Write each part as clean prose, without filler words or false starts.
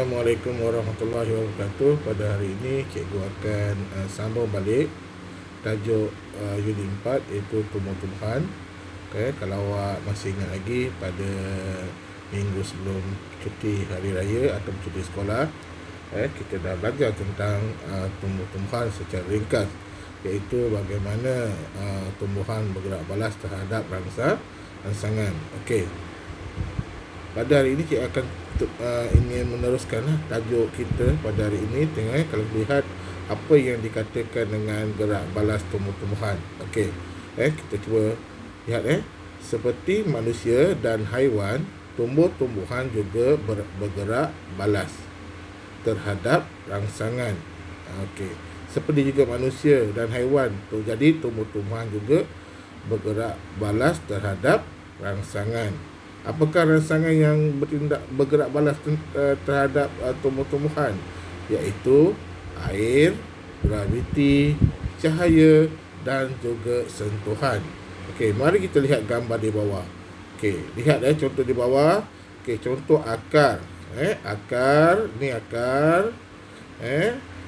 Assalamualaikum warahmatullahi wabarakatuh. Pada hari ini cikgu akan sambung balik tajuk unit 4 iaitu tumbuh-tumbuhan. Kalau awak masih ingat lagi, pada minggu sebelum cuti hari raya atau cuti sekolah, kita dah belajar tentang tumbuh-tumbuhan secara ringkas, iaitu bagaimana tumbuhan bergerak balas terhadap rangsangan. Pada hari ini cikgu akan ingin meneruskan tajuk kita pada hari ini. Kalau lihat apa yang dikatakan dengan gerak balas tumbuh-tumbuhan. Kita cuba lihat. Seperti manusia dan haiwan, tumbuh-tumbuhan juga bergerak balas terhadap rangsangan. Seperti juga manusia dan haiwan, jadi tumbuh-tumbuhan juga bergerak balas terhadap rangsangan. Apakah rangsangan yang bergerak balas terhadap tumbuh-tumbuhan? Iaitu air, graviti, cahaya dan juga sentuhan. Mari kita lihat gambar di bawah. Lihat contoh di bawah. Contoh akar. Akar, ni akar.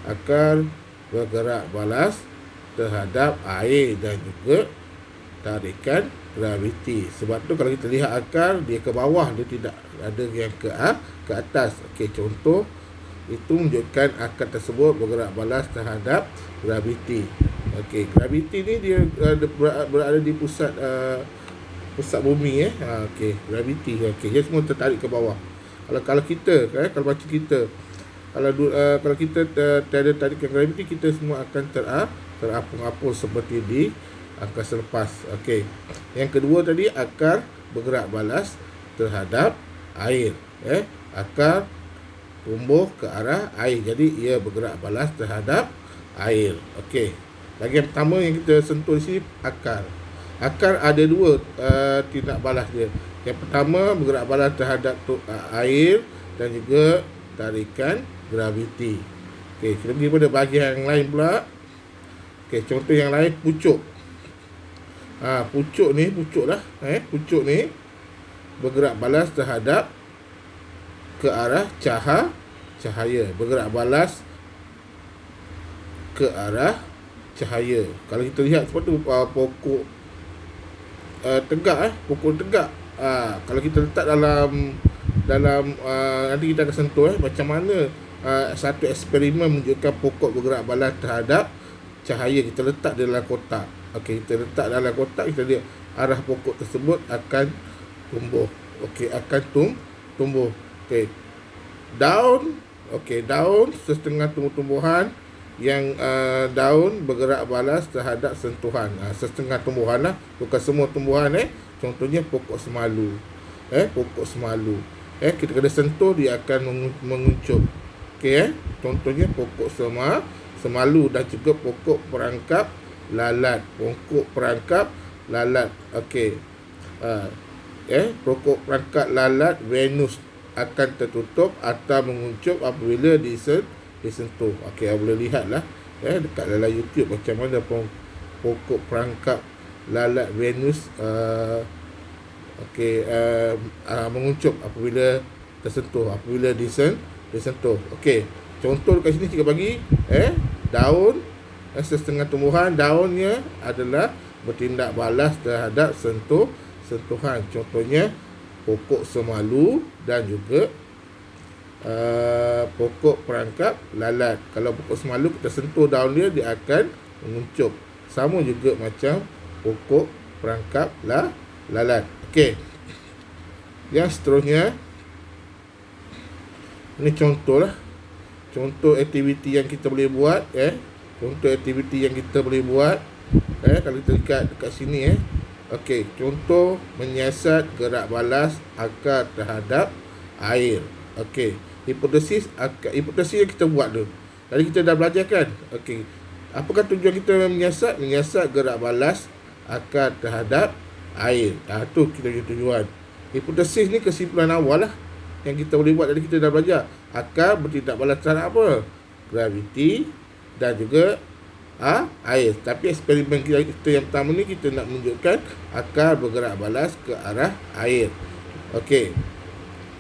Akar bergerak balas terhadap air dan juga tarikan graviti. Sebab tu kalau kita lihat akar, dia ke bawah, dia tidak ada yang ke atas. Contoh itu menunjukkan akar tersebut bergerak balas terhadap graviti. Graviti ni dia berada di pusat bumi. Graviti. Dia semua tertarik ke bawah. Kalau kita kalau macam kita, kalau kita tiada tarikan graviti, kita semua akan terapung-apung seperti di angkasa lepas. Yang kedua tadi, akar bergerak balas terhadap air. Akar tumbuh ke arah air, jadi ia bergerak balas terhadap air. Bahagian pertama yang kita sentuh di sini, akar. Akar ada dua tindak balas dia. Yang pertama, bergerak balas terhadap air dan juga tarikan graviti. Kita pergi pada bahagian yang lain pula. Contoh yang lain, pucuk. Pucuk ni bergerak balas terhadap ke arah cahaya. Bergerak balas ke arah cahaya. Kalau kita lihat seperti pokok tegak. Pokok tegak. Kalau kita letak dalam nanti kita akan sentuh macam mana satu eksperimen menunjukkan pokok bergerak balas terhadap cahaya. Kita letak di dalam kotak. Kita letak dalam kotak, kita lihat arah pokok tersebut akan tumbuh. Akan tumbuh. Daun. Daun, setengah tumbuh-tumbuhan yang daun bergerak balas terhadap sentuhan. Setengah tumbuhan lah, bukan semua tumbuhan. Contohnya pokok semalu. Pokok semalu. Kita kena sentuh, dia akan menguncup. Contohnya pokok semalu dan juga pokok perangkap lalat. Pokok perangkap lalat. Pokok perangkap lalat Venus akan tertutup atau menguncup apabila disentuh. Boleh lihatlah dekat dalam YouTube macam mana pokok perangkap lalat Venus menguncup apabila tersentuh, apabila disentuh. Contoh dekat sini cikgu bagi daun. Setengah tumbuhan, daunnya adalah bertindak balas terhadap sentuhan. Contohnya pokok semalu dan juga pokok perangkap lalat. Kalau pokok semalu kita sentuh daun dia akan menguncup. Sama juga macam pokok perangkap lalat. Yang seterusnya, ini contoh aktiviti yang kita boleh buat. Contoh aktiviti yang kita boleh buat. Kalau kita lihat dekat sini. Contoh menyiasat gerak balas akar terhadap air. Hipotesis yang kita buat tu. Tadi kita dah belajar kan? Apakah tujuan kita menyiasat? Menyiasat gerak balas akar terhadap air. Tu kita punya tujuan. Hipotesis ni kesimpulan awal lah yang kita boleh buat. Tadi kita dah belajar. Akar bertindak balas terhadap apa? Graviti dan juga air. Tapi eksperimen kita yang pertama ni, kita nak menunjukkan akar bergerak balas ke arah air.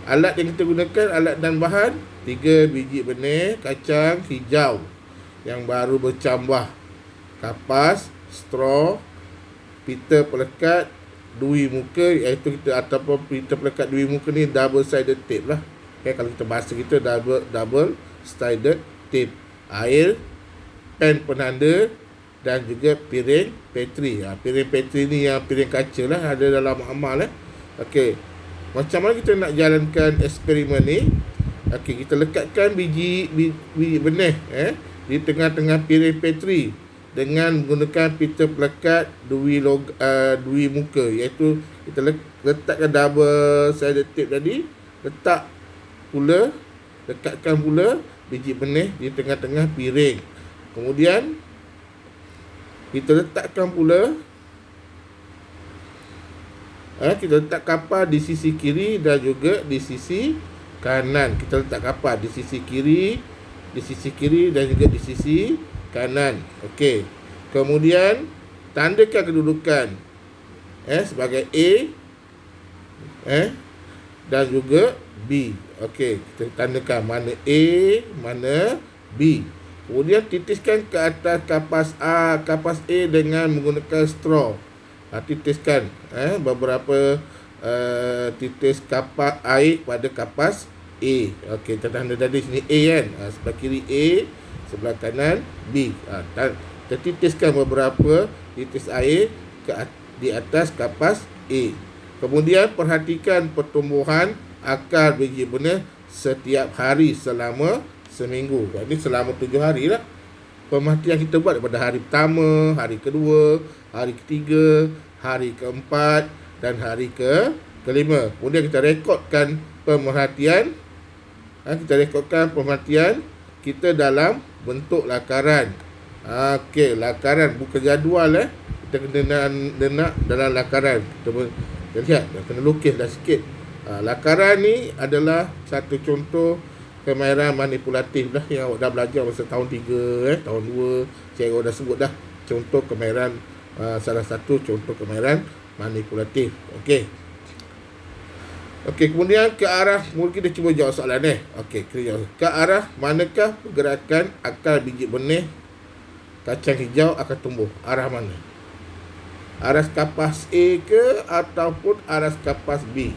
Alat yang kita gunakan, alat dan bahan: 3 biji benih kacang hijau yang baru bercambah, kapas, straw, pita pelekat, dui muka, iaitu kita ataupun pita pelekat dui muka ni double sided tape lah. Okay, kalau kita bahasa kita double sided tape, air, pen penanda dan juga piring Petri. Piring Petri ni yang piring kaca lah, ada dalam amal Okey. Macam mana kita nak jalankan eksperimen ni? Okey, kita lekatkan biji benih di tengah-tengah piring Petri dengan menggunakan pita pelekat dui muka, iaitu kita letakkan double sided tape tadi, lekatkan pula biji benih di tengah-tengah piring. Kemudian kita letakkan pula kita letak kapal di sisi kiri dan juga di sisi kanan. Kita letak kapal di sisi kiri dan juga di sisi kanan. Okey. Kemudian tandakan kedudukan sebagai A dan juga B. Okey, kita tandakan mana A, mana B. Kemudian titiskan ke atas kapas A dengan menggunakan straw. Titiskan beberapa titis kapas air pada kapas A. Okey, kita tanda tadi sini A kan. Sebelah kiri A, sebelah kanan B. Kita titiskan beberapa titis air di atas kapas A. Kemudian perhatikan pertumbuhan akar biji benih setiap hari selama seminggu. Ini selama 7 hari lah. Pemerhatian kita buat daripada hari pertama, hari kedua, hari ketiga, hari keempat dan hari kelima. Kemudian kita rekodkan pemerhatian. Kita kita dalam bentuk lakaran. Okey, lakaran bukan jadual Kita kena nak dalam lakaran. Kita lihat, kena lukis dah sikit. Lakaran ni adalah satu contoh kemahiran manipulatif dah yang awak dah belajar masa tahun 3, tahun 2. Cikgu dah sebut dah contoh kemahiran, salah satu contoh kemahiran manipulatif. Okey. Okey, kemudian ke arah, mungkin kita cuba jawab soalan ni. Okey, kita jawab. Ke arah manakah pergerakan akar biji benih kacang hijau akan tumbuh? Arah mana? Arah kapas A ke ataupun arah kapas B?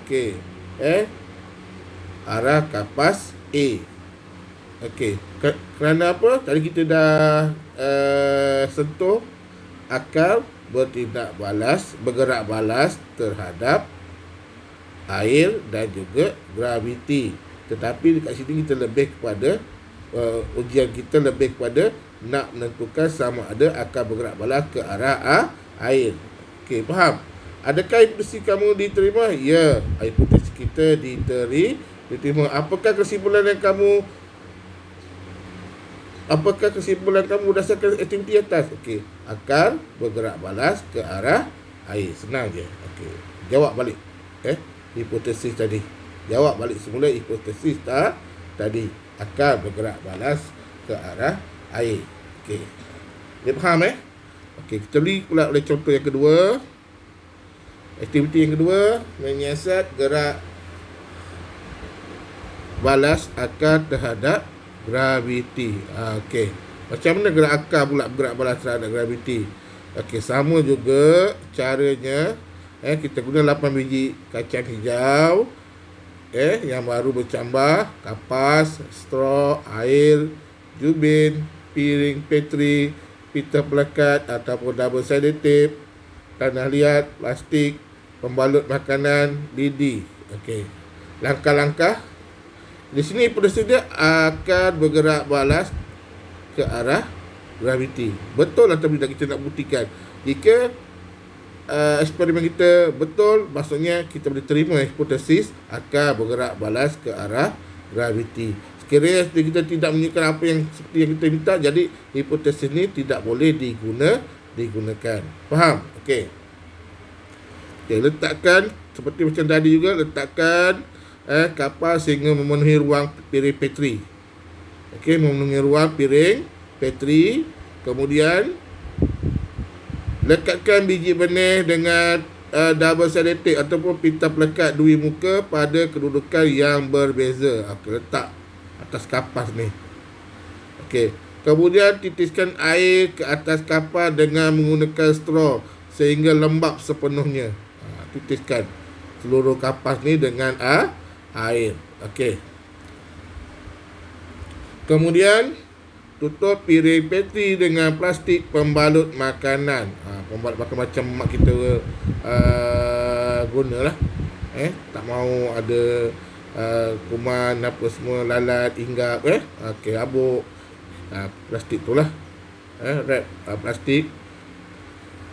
Okey. Arah kapas A. Okey. Kerana apa? Tadi kita dah sentuh akar bergerak balas terhadap air dan juga graviti. Tetapi dekat sini kita lebih kepada ujian kita lebih kepada nak menentukan sama ada akar bergerak balas ke arah air. Okey, faham? Adakah hipotesis kamu diterima? Ya, hipotesis kita diterima. Apakah kesimpulan kamu berdasarkan aktiviti atas? Okey, akar bergerak balas ke arah air. Senang je. Okey, jawab balik. Hipotesis tadi. Jawab balik semula hipotesis tadi. Akar bergerak balas ke arah air. Okey. Dia faham Okey, kita beri pula oleh contoh yang kedua. Aktiviti yang kedua, menyiasat gerak balas akar terhadap graviti. Okey. Macam mana gerak akar pula bergerak balas terhadap graviti? Okey, sama juga caranya. Kita guna 8 biji kacang hijau yang baru bercambah, kapas, straw, air, jubin, piring Petri, pita pelekat ataupun double sided tape, tanah liat, plastik, pembalut makanan, lidi. Okey. Langkah-langkah di sini prosesnya akan bergerak balas ke arah graviti. Betul atau tidak kita nak buktikan? Jika eksperimen kita betul, maksudnya kita boleh terima hipotesis akan bergerak balas ke arah graviti. Sekiranya kita tidak menunjukkan apa yang seperti yang kita minta, jadi hipotesis ini tidak boleh digunakan. Faham? Okey. Letakkan seperti macam tadi juga, letakkan kapal sehingga memenuhi ruang piring Petri. Okey, memenuhi ruang piring Petri. Kemudian lekatkan biji benih dengan double sided ataupun pita pelekat dua muka pada kedudukan yang berbeza. Okey, letak atas kapas ni. Okey. Kemudian titiskan air ke atas kapas dengan menggunakan straw sehingga lembap sepenuhnya. Titiskan seluruh kapas ni dengan air. Okey. Kemudian tutup piring petri dengan plastik pembalut makanan. Pembalut makanan macam mak kita gunalah. Tak mau ada kuman apa semua, lalat, hinggap. Okey, habuk. Plastik tu lah. Wrap plastik.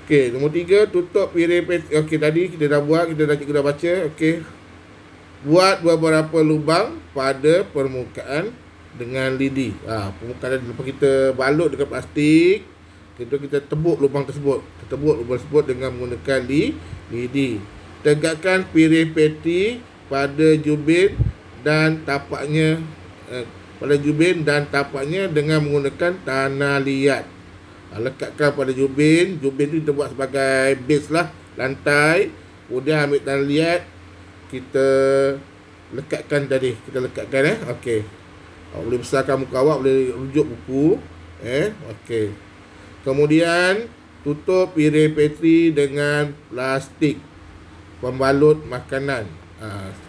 Okey, nombor 3, tutup piring petri. Okey, tadi kita dah buat, kita dah baca. Okey. Buat beberapa lubang pada permukaan dengan lidi. Permukaan lepas kita balut dengan plastik, kita tebuk lubang tersebut. Kita tebuk lubang tersebut dengan menggunakan lidi. Tegakkan piring petri pada jubin dan tapaknya dengan menggunakan tanah liat. Lekatkan pada jubin. Jubin tu kita buat sebagai base lah, lantai. Kemudian ambil tanah liat, kita lekatkan tadi. Okey. Awak boleh besarkan muka awak, boleh rujuk buku. Okey. Kemudian tutup piring petri dengan plastik pembalut makanan.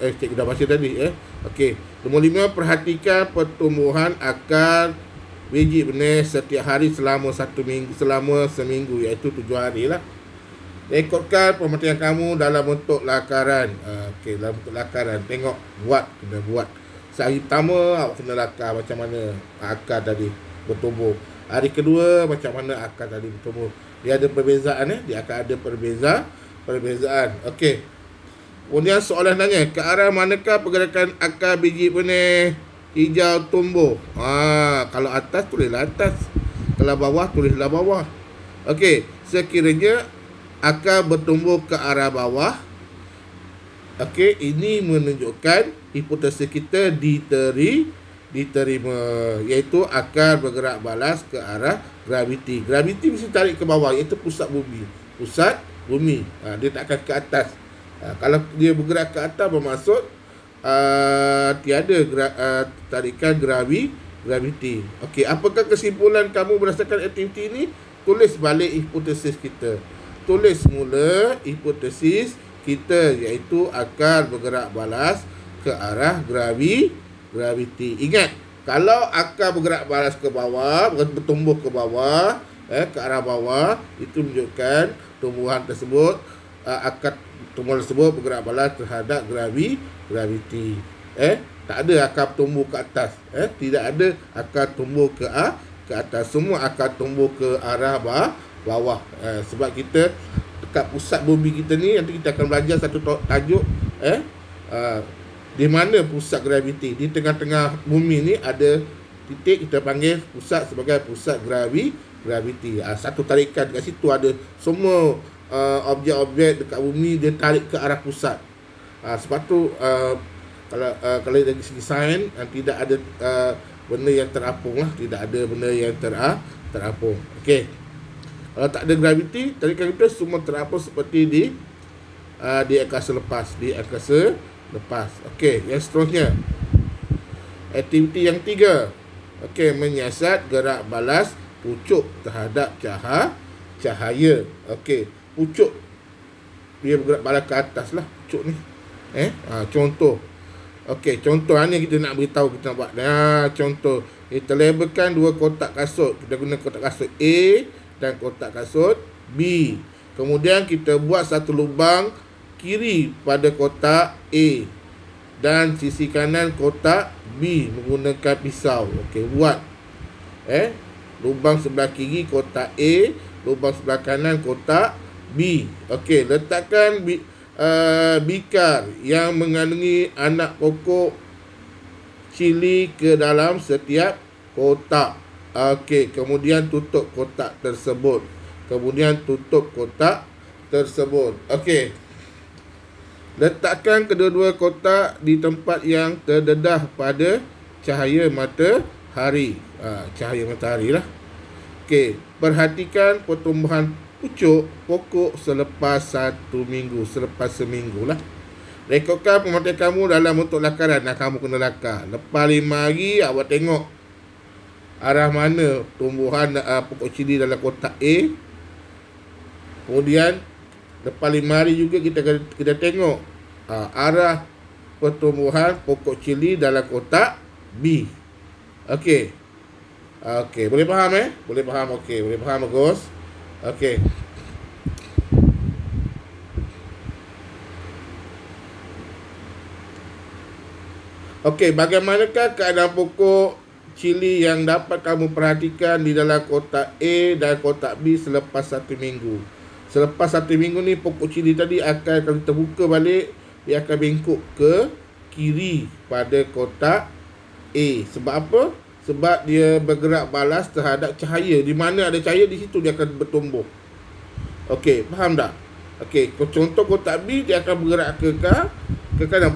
Cikgu dah baca tadi. Okey. Nombor 5, perhatikan pertumbuhan akar biji benih setiap hari selama seminggu, iaitu 7 hari lah. Rekodkan pemerhatian kamu dalam bentuk lakaran. Okey, dalam bentuk lakaran. Tengok, kena buat. Sehari pertama awak kena lakar macam mana akar tadi bertumbuh. Hari kedua macam mana akar tadi bertumbuh. Dia ada perbezaan. Dia akan ada perbezaan. Okey. Kemudian soalan tanya, ke arah manakah pergerakan akar biji benih hijau tumbuh? Kalau atas, tulislah atas. Kalau bawah, tulislah bawah. Okey, sekiranya akar bertumbuh ke arah bawah, okey, ini menunjukkan hipotesis kita diterima, iaitu akar bergerak balas ke arah graviti. Graviti mesti tarik ke bawah, iaitu pusat bumi. Dia tak akan ke atas. Kalau dia bergerak ke atas, bermaksud tiada tarikan graviti. Okey, apakah kesimpulan kamu berdasarkan aktiviti ini? Tulis balik hipotesis kita. Tulis mula hipotesis kita, iaitu akar bergerak balas ke arah graviti. Ingat, kalau akar bergerak balas ke bawah, bertumbuh ke bawah, ke arah bawah, itu menunjukkan tumbuhan tersebut, akar tumbuhan tersebut bergerak balas terhadap graviti. Tak ada akar tumbuh ke atas. Tidak ada akar tumbuh ke atas. Semua akar tumbuh ke arah bawah. Sebab kita dekat pusat bumi kita ni, nanti kita akan belajar satu tajuk di mana pusat graviti. Di tengah-tengah bumi ni ada titik, kita panggil pusat sebagai pusat graviti. Satu tarikan dekat situ ada semua objek-objek dekat bumi, dia tarik ke arah pusat. Sebab tu kalau dari segi sains, tidak ada benda yang terapung lah. Tidak ada benda yang terapung. Okey. Kalau tak ada graviti, tarikan kita semua terapung seperti di angkasa lepas. Okey, yang seterusnya, aktiviti yang 3. Okey, menyiasat gerak balas pucuk terhadap cahaya. Okey, pucuk dia bergerak balas ke atas lah, pucuk ni. Contoh. Okey, contoh ni kita nak beritahu, kita nak buat. Contoh, kita labelkan dua kotak kasut. Kita guna kotak kasut A dan kotak kasut B. Kemudian kita buat satu lubang kiri pada kotak A dan sisi kanan kotak B menggunakan pisau. Okey, buat lubang sebelah kiri kotak A, lubang sebelah kanan kotak B. Okey, letakkan bikar yang mengandungi anak pokok cili ke dalam setiap kotak. Okey, kemudian tutup kotak tersebut. Okey. Letakkan kedua-dua kotak di tempat yang terdedah pada cahaya matahari. Cahaya matahari lah. Okey, perhatikan pertumbuhan pucuk pokok selepas 1 minggu, selepas seminggu lah. Rekodkan pemantik kamu dalam bentuk lakaran. Kamu kena lakar. Lepas 5 hari, awak tengok arah mana tumbuhan pokok cili dalam kotak A. Kemudian lepas 5 hari juga kita tengok arah pertumbuhan pokok cili dalam kotak B. Okey. Okey, boleh faham Boleh faham. Okey, boleh faham bagus. Okey. Okey, bagaimanakah keadaan pokok cili yang dapat kamu perhatikan di dalam kotak A dan kotak B selepas 1 minggu? Selepas 1 minggu ni pokok cili tadi akan, kalau kita buka balik, dia akan bengkok ke kiri pada kotak A. Sebab apa? Sebab dia bergerak balas terhadap cahaya. Di mana ada cahaya, di situ dia akan bertumbuh. Okey, faham tak? Okey, contoh kotak B, dia akan bergerak ke kanan.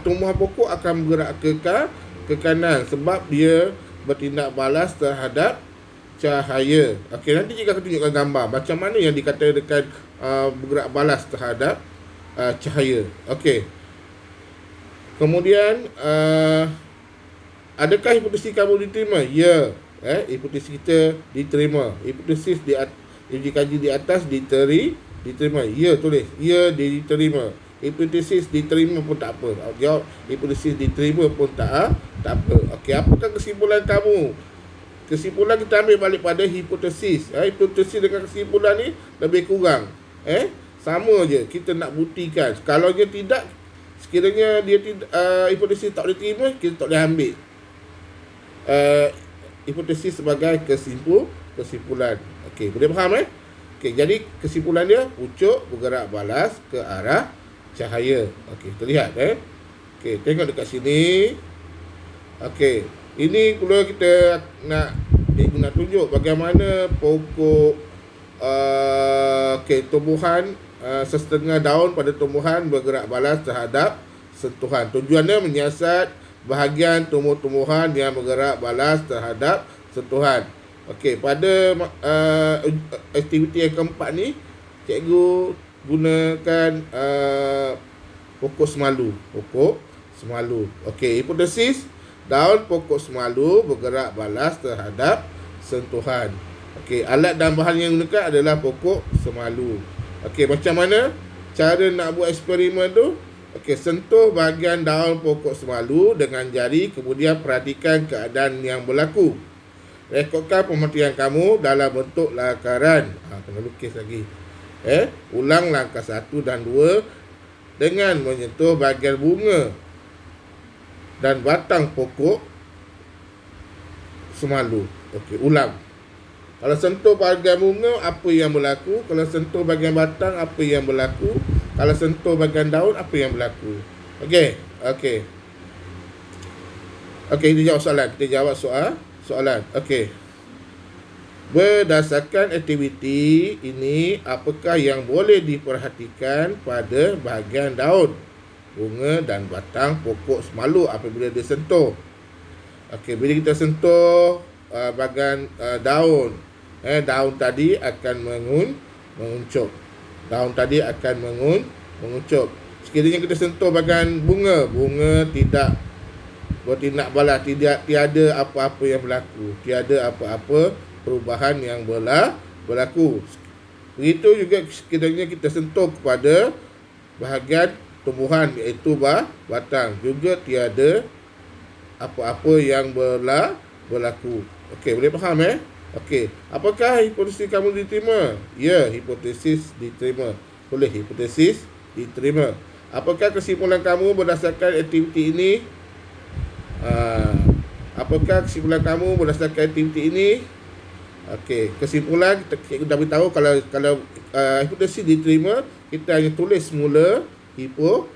Pertumbuhan pokok akan bergerak ke kanan sebab dia bertindak balas terhadap cahaya. Okey, nanti jika aku tunjukkan gambar macam mana yang dikatakan bergerak balas terhadap cahaya. Okey. Kemudian adakah hipotesis kamu diterima? Ya. Hipotesis kita diterima. Hipotesis dikaji di atas diterima. Ya, tulis. Ya, diterima. Hipotesis diterima pun tak apa. Jawab hipotesis diterima pun tak apa. Okey, apakah kesimpulan kamu? Kesimpulan kita ambil balik pada hipotesis. Hipotesis dengan kesimpulan ni lebih kurang. Sama je. Kita nak buktikan. Kalau dia tidak, sekiranya dia tidak, hipotesis tak boleh terima, kita tak boleh ambil hipotesis sebagai kesimpulan. Okey, boleh faham Okey, jadi kesimpulan dia, pucuk bergerak balas ke arah cahaya. Okey, kita lihat Okey, tengok dekat sini. Okey, ini pula kita nak tunjuk bagaimana pokok tumbuhan sesetengah daun pada tumbuhan bergerak balas terhadap sentuhan. Tujuannya menyiasat bahagian tumbuh-tumbuhan yang bergerak balas terhadap sentuhan. Okey, pada aktiviti yang keempat ni, cikgu gunakan pokok semalu. Okey, hipotesis daun pokok semalu bergerak balas terhadap sentuhan. Okey, alat dan bahan yang digunakan adalah pokok semalu. Okey, macam mana cara nak buat eksperimen tu? Okey, sentuh bahagian daun pokok semalu dengan jari, kemudian perhatikan keadaan yang berlaku. Rekodkan pemerhatian kamu dalam bentuk lakaran. Kena lukis lagi. Ulang langkah 1 dan 2 dengan menyentuh bahagian bunga dan batang pokok semalu. Okey, ulang. Kalau sentuh bahagian bunga, apa yang berlaku? Kalau sentuh bahagian batang, apa yang berlaku? Kalau sentuh bahagian daun, apa yang berlaku? Okey. Okey, kita jawab soalan. Okey. Berdasarkan aktiviti ini, apakah yang boleh diperhatikan pada bahagian daun, bunga dan batang pokok semalu apabila disentuh? Okey, bila kita sentuh bahagian daun, daun tadi akan menguncup. Menguncup. Sekiranya kita sentuh bahagian bunga tidak bertindak balas, tiada apa-apa yang berlaku, tiada apa-apa perubahan yang berlaku. Begitu juga sekiranya kita sentuh kepada bahagian tumbuhan iaitu batang, juga tiada apa-apa yang berlaku. Okey, boleh faham Okey, apakah hipotesis kamu diterima? Ya, hipotesis diterima. Boleh, hipotesis diterima. Apakah kesimpulan kamu berdasarkan aktiviti ini? Okey, kesimpulan kita dah beritahu kalau hipotesis diterima, kita hanya tulis semula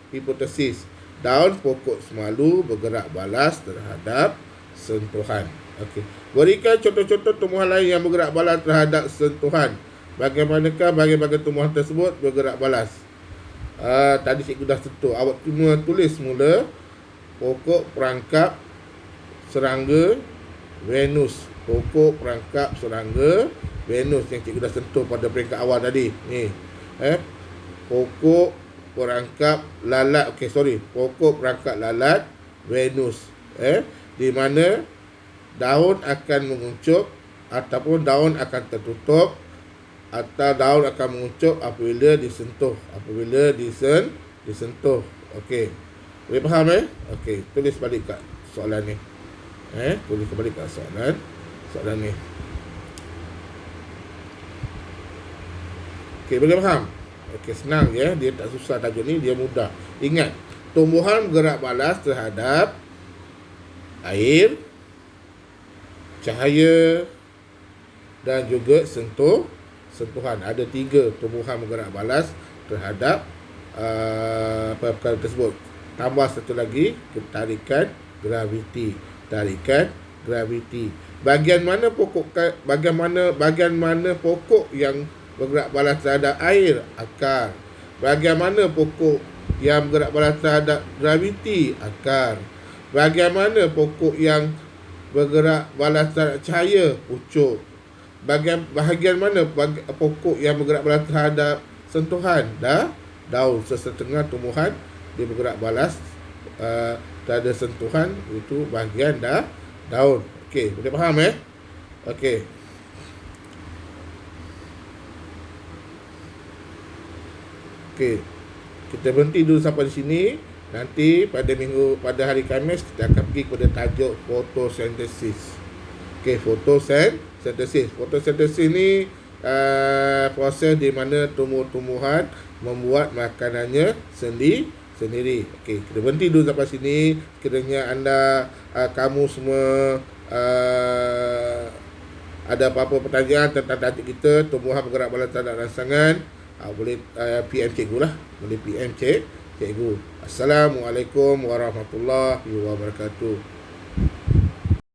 hipotesis. Daun pokok semalu bergerak balas terhadap sentuhan. Okey. Berikan contoh-contoh tumbuhan lain yang bergerak balas terhadap sentuhan. Bagaimanakah bahagian-bahagian tumbuhan tersebut bergerak balas? Tadi cikgu dah sentuh. Awak cuma tulis semula pokok perangkap serangga Venus. Pokok perangkap serangga Venus yang cikgu dah sentuh pada peringkat awal tadi. Ni. Pokok perangkap lalat. Pokok perangkap lalat Venus. Di mana daun akan menguncup ataupun daun akan tertutup atau daun akan menguncup apabila disentuh. Disentuh. Okey. Boleh faham Okey, tulis balik kat soalan ni. Tulis balik kat soalan ni. Okey, boleh faham? Okey, senang dia tak susah tajuk ni, dia mudah. Ingat, tumbuhan bergerak balas terhadap air, cahaya dan juga sentuhan. Ada 3 tumbuhan bergerak balas terhadap perkara tersebut. Tambah satu lagi, tarikan graviti. Bahagian mana pokok yang bergerak balas terhadap air? Akar. Bahagian mana pokok yang bergerak balas terhadap graviti? Akar. Bahagian mana pokok yang bergerak balas terhadap cahaya? Pucuk. Bahagian mana pokok yang bergerak balas terhadap sentuhan? Daun. Sesetengah tumbuhan dia bergerak balas terhadap sentuhan, itu bahagian daun. Okey, boleh faham Okey. Okey. Kita berhenti dulu sampai di sini. Nanti pada hari Khamis kita akan pergi kepada tajuk fotosintesis. Okey, fotosintesis. Fotosintesis ni proses di mana tumbuh-tumbuhan membuat makanannya sendiri. Okey, kita berhenti dulu sampai sini. Kiranya anda kamu semua ada apa-apa pertanyaan tentang tajuk kita, tumbuhan bergerak balas terhadap rangsangan, boleh PM cikgu lah. Boleh PM cikgu. Assalamualaikum warahmatullahi wabarakatuh.